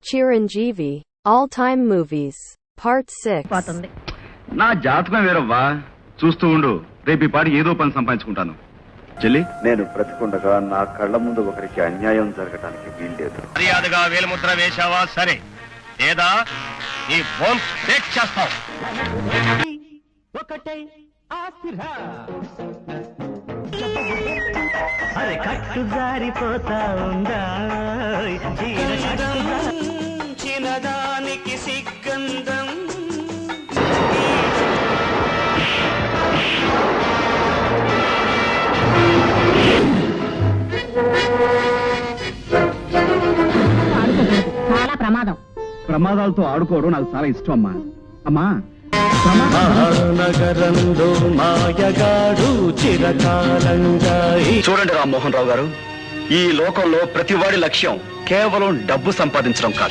Chiranjeevi, All-Time Movies, Part 6. పోతుంది. నా జాతకం వేరవ్వా. చూస్తూ ఉండు, రేపు ఈ పాటి ఏదో పని సంపాదించుకుంటాను. చెల్లి, నేను బ్రతికుండగా నా కళ్ళ ముందు ఒకరికి అన్యాయం జరగటానికి వీల్లేదు. మర్యాదగా వేలుముద్ర వేశావా సరే, లేదా నీ బోన్స్ బ్రేక్ చేస్తావు. ఒకటే ఆసిరా అరే కట్టు జారిపోతా ఉందా చిన్నదానికి సిగ్గంధం చాలా ప్రమాదం. ప్రమాదాలతో ఆడుకోవడం నాకు చాలా ఇష్టం అమ్మా. అమ్మా, నగరంలో మాయగాడు చిరకాలంగా చూడండి రామ్మోహన్ రావు గారు, ఈ లోకంలో ప్రతివాడి లక్ష్యం కేవలం డబ్బు సంపాదించడం కాదు,